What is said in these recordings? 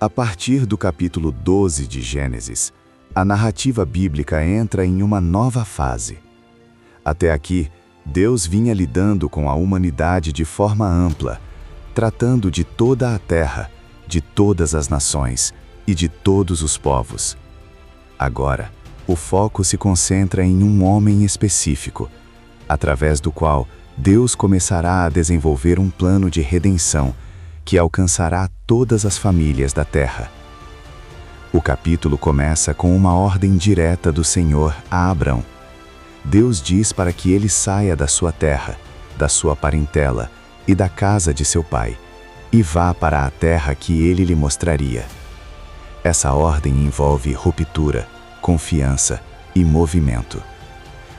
A partir do capítulo 12 de Gênesis, a narrativa bíblica entra em uma nova fase. Até aqui, Deus vinha lidando com a humanidade de forma ampla, tratando de toda a terra, de todas as nações e de todos os povos. Agora, o foco se concentra em um homem específico, através do qual Deus começará a desenvolver um plano de redenção que alcançará todas as famílias da terra. O capítulo começa com uma ordem direta do Senhor a Abrão. Deus diz para que ele saia da sua terra, da sua parentela e da casa de seu pai, e vá para a terra que ele lhe mostraria. Essa ordem envolve ruptura, confiança e movimento.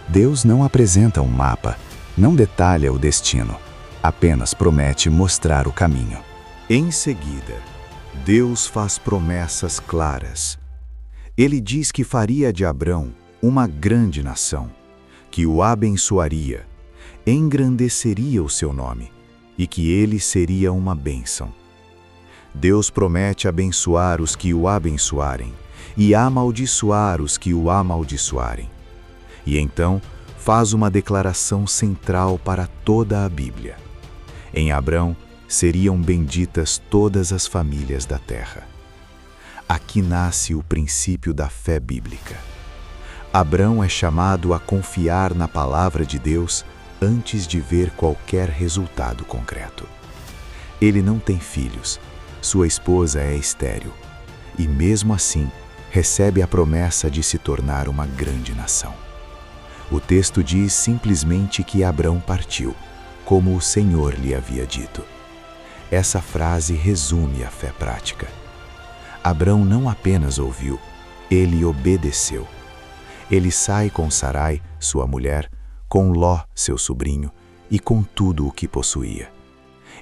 Deus não apresenta um mapa, não detalha o destino, apenas promete mostrar o caminho. Em seguida, Deus faz promessas claras. Ele diz que faria de Abrão uma grande nação, que o abençoaria, engrandeceria o seu nome e que ele seria uma bênção. Deus promete abençoar os que o abençoarem e amaldiçoar os que o amaldiçoarem. E então faz uma declaração central para toda a Bíblia. Em Abrão seriam benditas todas as famílias da terra. Aqui nasce o princípio da fé bíblica. Abrão é chamado a confiar na palavra de Deus antes de ver qualquer resultado concreto. Ele não tem filhos, sua esposa é estéril, e mesmo assim recebe a promessa de se tornar uma grande nação. O texto diz simplesmente que Abrão partiu, como o Senhor lhe havia dito. Essa frase resume a fé prática. Abrão não apenas ouviu, ele obedeceu. Ele sai com Sarai, sua mulher, com Ló, seu sobrinho, e com tudo o que possuía.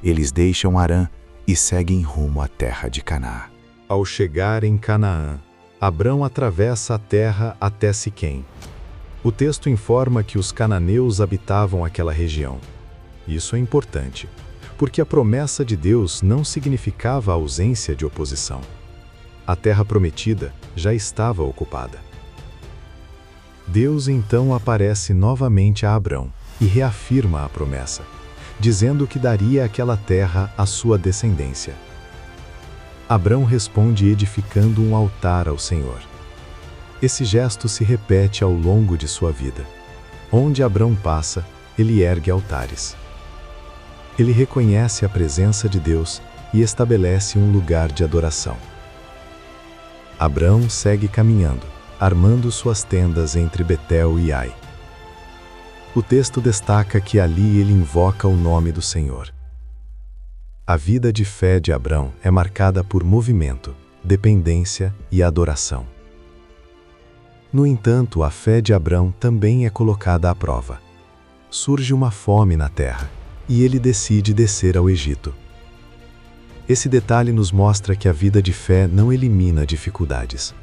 Eles deixam Harã e seguem rumo à terra de Canaã. Ao chegar em Canaã, Abrão atravessa a terra até Siquém. O texto informa que os cananeus habitavam aquela região. Isso é importante, porque a promessa de Deus não significava a ausência de oposição. A terra prometida já estava ocupada. Deus então aparece novamente a Abrão e reafirma a promessa, dizendo que daria aquela terra à sua descendência. Abrão responde edificando um altar ao Senhor. Esse gesto se repete ao longo de sua vida. Onde Abrão passa, ele ergue altares. Ele reconhece a presença de Deus e estabelece um lugar de adoração. Abrão segue caminhando, armando suas tendas entre Betel e Ai. O texto destaca que ali ele invoca o nome do Senhor. A vida de fé de Abrão é marcada por movimento, dependência e adoração. No entanto, a fé de Abrão também é colocada à prova. Surge uma fome na terra, e ele decide descer ao Egito. Esse detalhe nos mostra que a vida de fé não elimina dificuldades.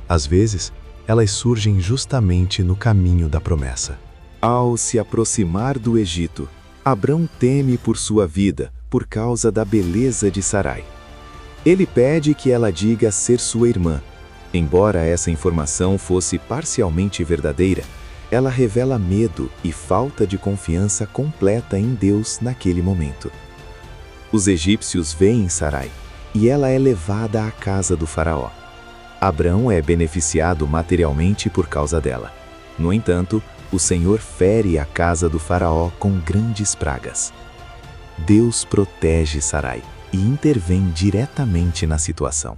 Às vezes, elas surgem justamente no caminho da promessa. Ao se aproximar do Egito, Abrão teme por sua vida por causa da beleza de Sarai. Ele pede que ela diga ser sua irmã. Embora essa informação fosse parcialmente verdadeira, ela revela medo e falta de confiança completa em Deus naquele momento. Os egípcios veem Sarai e ela é levada à casa do faraó. Abrão é beneficiado materialmente por causa dela. No entanto, o Senhor fere a casa do faraó com grandes pragas. Deus protege Sarai e intervém diretamente na situação.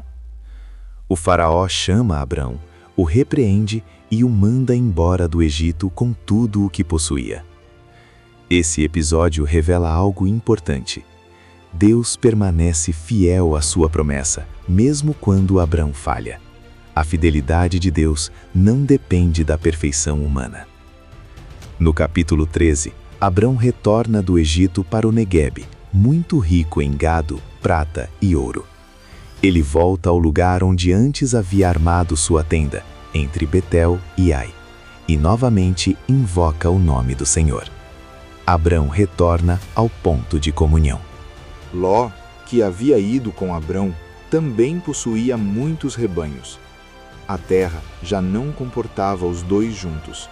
O faraó chama Abrão, o repreende e o manda embora do Egito com tudo o que possuía. Esse episódio revela algo importante. Deus permanece fiel à sua promessa, mesmo quando Abrão falha. A fidelidade de Deus não depende da perfeição humana. No capítulo 13, Abrão retorna do Egito para o Neguebe, muito rico em gado, prata e ouro. Ele volta ao lugar onde antes havia armado sua tenda, entre Betel e Ai, e novamente invoca o nome do Senhor. Abrão retorna ao ponto de comunhão. Ló, que havia ido com Abrão, também possuía muitos rebanhos. A terra já não comportava os dois juntos.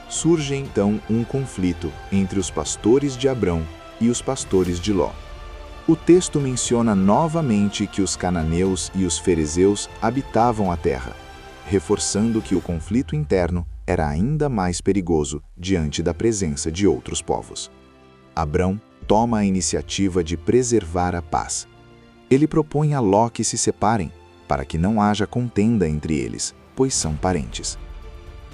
Surge então um conflito entre os pastores de Abrão e os pastores de Ló. O texto menciona novamente que os cananeus e os ferezeus habitavam a terra, reforçando que o conflito interno era ainda mais perigoso diante da presença de outros povos. Abrão toma a iniciativa de preservar a paz. Ele propõe a Ló que se separem, para que não haja contenda entre eles, pois são parentes.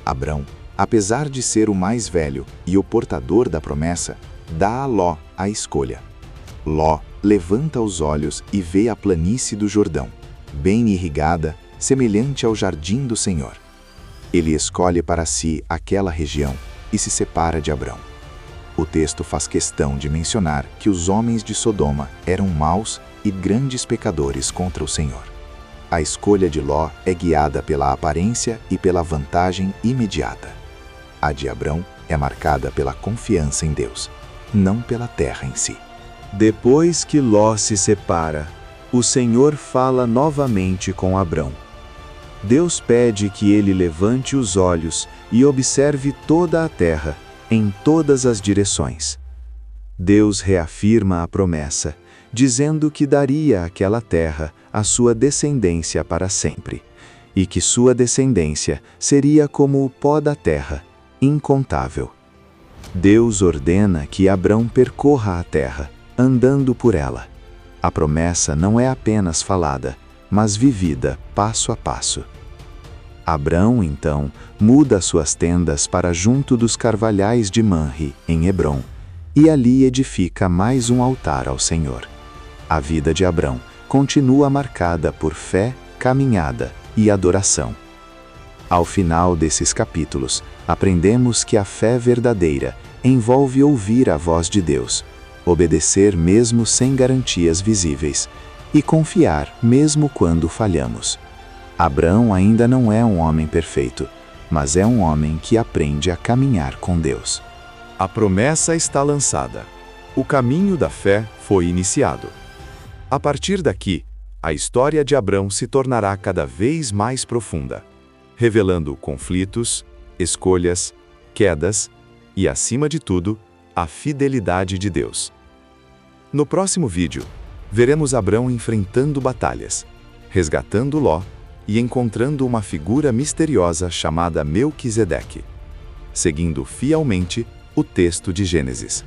Abrão, apesar de ser o mais velho e o portador da promessa, dá a Ló a escolha. Ló levanta os olhos e vê a planície do Jordão, bem irrigada, semelhante ao jardim do Senhor. Ele escolhe para si aquela região e se separa de Abrão. O texto faz questão de mencionar que os homens de Sodoma eram maus e grandes pecadores contra o Senhor. A escolha de Ló é guiada pela aparência e pela vantagem imediata. A de Abrão é marcada pela confiança em Deus, não pela terra em si. Depois que Ló se separa, o Senhor fala novamente com Abrão. Deus pede que ele levante os olhos e observe toda a terra, em todas as direções. Deus reafirma a promessa, dizendo que daria àquela terra a sua descendência para sempre, e que sua descendência seria como o pó da terra, incontável. Deus ordena que Abrão percorra a terra, andando por ela. A promessa não é apenas falada, mas vivida passo a passo. Abrão, então, muda suas tendas para junto dos carvalhais de Manre, em Hebrom, e ali edifica mais um altar ao Senhor. A vida de Abrão continua marcada por fé, caminhada e adoração. Ao final desses capítulos, aprendemos que a fé verdadeira envolve ouvir a voz de Deus, obedecer mesmo sem garantias visíveis e confiar mesmo quando falhamos. Abrão ainda não é um homem perfeito, mas é um homem que aprende a caminhar com Deus. A promessa está lançada. O caminho da fé foi iniciado. A partir daqui, a história de Abrão se tornará cada vez mais profunda, revelando conflitos, escolhas, quedas e, acima de tudo, a fidelidade de Deus. No próximo vídeo, veremos Abrão enfrentando batalhas, resgatando Ló e encontrando uma figura misteriosa chamada Melquisedeque, seguindo fielmente o texto de Gênesis.